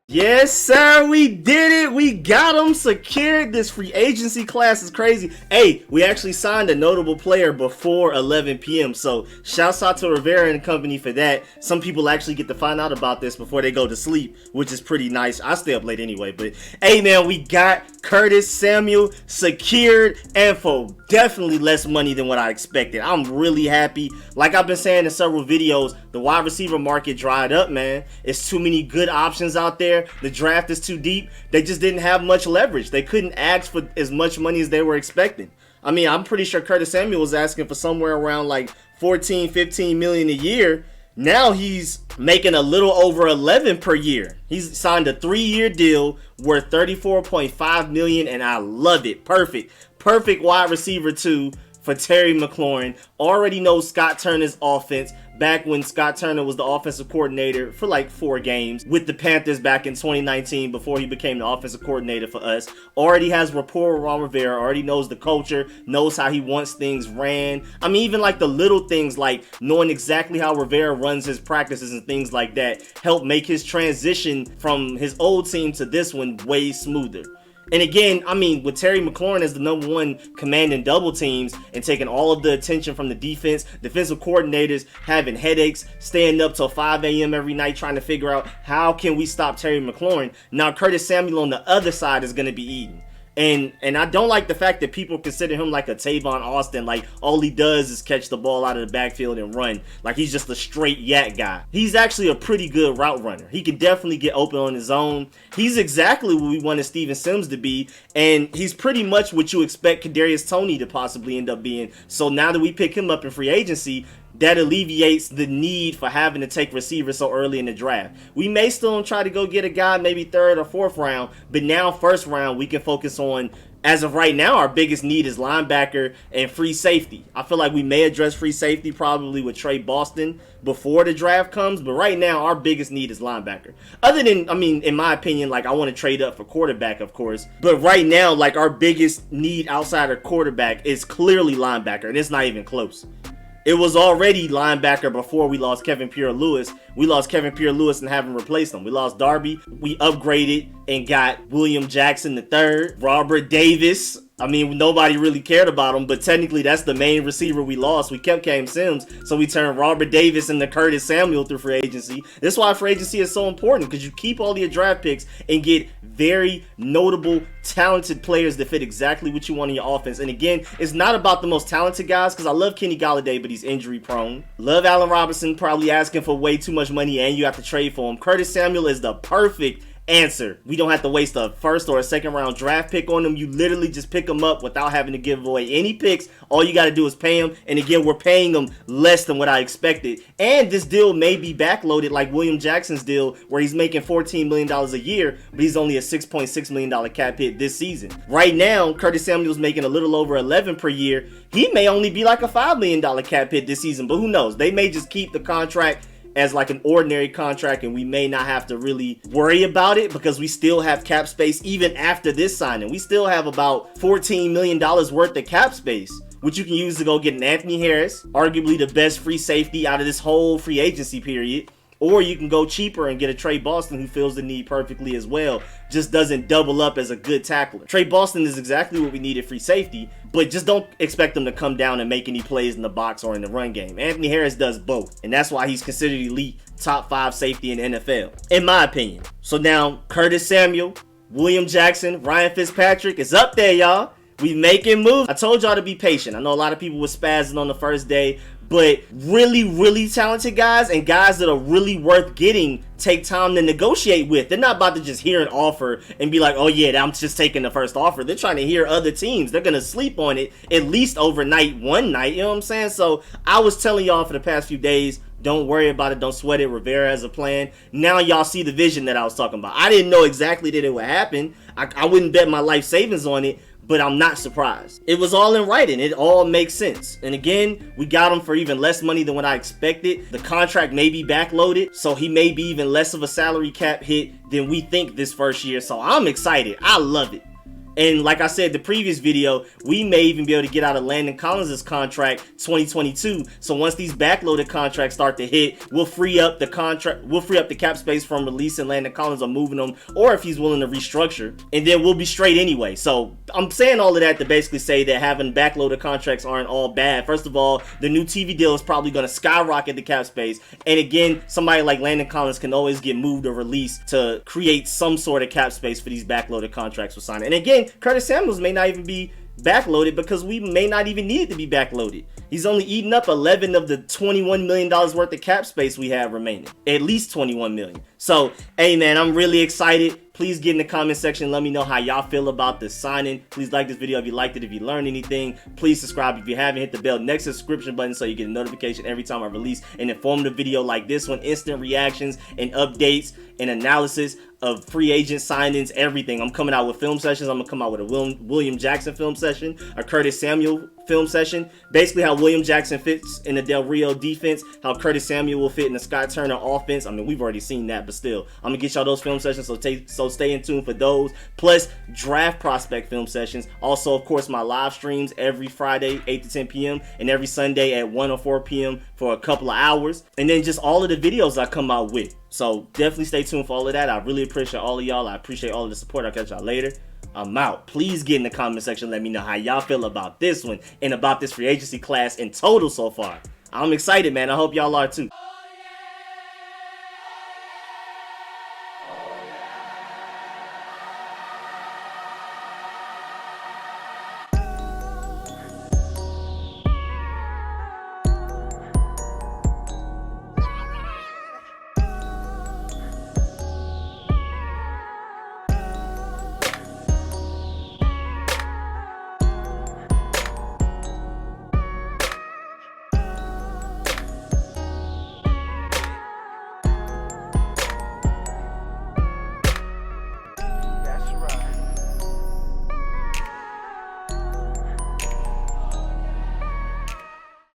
Yes, sir, we did it. We got him secured. This free agency class is crazy. Hey, we actually signed a notable player before 11 p.m. So shouts out to Rivera and company for that. Some people actually get to find out about this before they go to sleep, which is pretty nice. I stay up late anyway, but hey, man, we got Curtis Samuel secured and for definitely less money than what I expected. I'm really happy. Like I've been saying in several videos, the wide receiver market dried up, man. It's too many good options out there. The draft is too deep. They just didn't have much leverage. They couldn't ask for as much money as they were expecting. I mean, I'm pretty sure Curtis Samuel was asking for somewhere around like 14, 15 million a year. Now he's making a little over 11 per year. He's signed a 3-year deal worth 34.5 million, and I love it. Perfect wide receiver 2 for Terry McLaurin. Already knows Scott Turner's offense back when Scott Turner was the offensive coordinator for like 4 games with the Panthers back in 2019 before he became the offensive coordinator for us. Already has rapport with Ron Rivera, already knows the culture, knows how he wants things ran. I mean, even like the little things like knowing exactly how Rivera runs his practices and things like that help make his transition from his old team to this one way smoother. And again, I mean, with Terry McLaurin as the number 1 commanding double teams and taking all of the attention from the defensive coordinators having headaches, staying up till 5 a.m. every night trying to figure out how can we stop Terry McLaurin. Now Curtis Samuel on the other side is going to be eating. And I don't like the fact that people consider him like a Tayvon Austin, like all he does is catch the ball out of the backfield and run, like he's just a straight yak guy. He's actually a pretty good route runner. He can definitely get open on his own. He's exactly what we wanted Steven Sims to be, and he's pretty much what you expect Kadarius Toney to possibly end up being. So now that we pick him up in free agency, that alleviates the need for having to take receivers so early in the draft. We may still try to go get a guy maybe 3rd or 4th round, but now 1st round we can focus on, as of right now, our biggest need is linebacker and free safety. I feel like we may address free safety probably with Trey Boston before the draft comes, but right now our biggest need is linebacker. Other than, I mean, in my opinion, like I want to trade up for quarterback, of course, but right now, like our biggest need outside of quarterback is clearly linebacker, and it's not even close. It was already linebacker before we lost Kevin Pierre-Louis. We lost Kevin Pierre-Louis and haven't replaced him. We lost Darby. We upgraded and got William Jackson III, Robert Davis. I mean, nobody really cared about him, but technically that's the main receiver we lost. We kept Cam Sims, so we turned Robert Davis into Curtis Samuel through free agency. That's why free agency is so important, because you keep all your draft picks and get very notable, talented players that fit exactly what you want in your offense. And again, it's not about the most talented guys, because I love Kenny Golladay, but he's injury prone. Love Allen Robinson, probably asking for way too much money and you have to trade for him. Curtis Samuel is the perfect answer. We don't have to waste a 1st or a 2nd round draft pick on them. You literally just pick them up without having to give away any picks. All you got to do is pay them. And again, we're paying them less than what I expected. And this deal may be backloaded like William Jackson's deal, where he's making $14 million a year, but he's only a $6.6 million cap hit this season. Right now, Curtis Samuel's making a little over 11 per year. He may only be like a $5 million cap hit this season, but who knows? They may just keep the contract as like an ordinary contract, and we may not have to really worry about it because we still have cap space even after this signing. We still have about $14 million worth of cap space, which you can use to go get an Anthony Harris, arguably the best free safety out of this whole free agency period. Or you can go cheaper and get a Trey Boston who fills the need perfectly as well. Just doesn't double up as a good tackler. Trey Boston is exactly what we need at free safety, but just don't expect him to come down and make any plays in the box or in the run game. Anthony Harris does both, and that's why he's considered elite top 5 safety in the NFL, in my opinion. So now, Curtis Samuel, William Jackson, Ryan Fitzpatrick is up there, y'all. We making moves. I told y'all to be patient. I know a lot of people were spazzing on the first day, but really talented guys and guys that are really worth getting take time to negotiate with. They're not about to just hear an offer and be like, oh yeah, I'm just taking the first offer. They're trying to hear other teams. They're going to sleep on it at least overnight, one night. You know what I'm saying? So I was telling y'all for the past few days, don't worry about it. Don't sweat it. Rivera has a plan. Now y'all see the vision that I was talking about. I didn't know exactly that it would happen. I wouldn't bet my life savings on it, but I'm not surprised. It was all in writing. It all makes sense. And again, we got him for even less money than what I expected. The contract may be backloaded, so he may be even less of a salary cap hit than we think this first year. So I'm excited. I love it. And like I said, the previous video, we may even be able to get out of Landon Collins' contract 2022. So once these backloaded contracts start to hit, we'll free up the cap space from releasing Landon Collins or moving him, or if he's willing to restructure, and then we'll be straight anyway. So I'm saying all of that to basically say that having backloaded contracts aren't all bad. First of all, the new TV deal is probably going to skyrocket the cap space. And again, somebody like Landon Collins can always get moved or released to create some sort of cap space for these backloaded contracts we're signing. And again, Curtis Samuels may not even be backloaded because we may not even need it to be backloaded. He's only eating up 11 of the $21 million worth of cap space we have remaining. At least 21 million. So, hey man, I'm really excited. Please get in the comment section. Let me know how y'all feel about this signing. Please like this video if you liked it. If you learned anything, please subscribe if you haven't. Hit the bell next to the subscription button so you get a notification every time I release an informative video like this one. Instant reactions and updates and analysis of free agent signings, everything. I'm coming out with film sessions. I'm gonna come out with a William Jackson film session, a Curtis Samuel film session. Basically how William Jackson fits in the Del Rio defense, how Curtis Samuel will fit in the Scott Turner offense. I mean, we've already seen that, but still, I'm gonna get y'all those film sessions, so stay in tune for those. Plus draft prospect film sessions. Also, of course, my live streams every Friday 8 to 10 p.m. and every Sunday at 1 or 4 p.m. for a couple of hours. And then just all of the videos I come out with. So definitely stay tuned for all of that. I really appreciate all of y'all. I appreciate all of the support. I'll catch y'all later. I'm out. Please get in the comment section. Let me know how y'all feel about this one and about this free agency class in total so far. I'm excited, man. I hope y'all are too.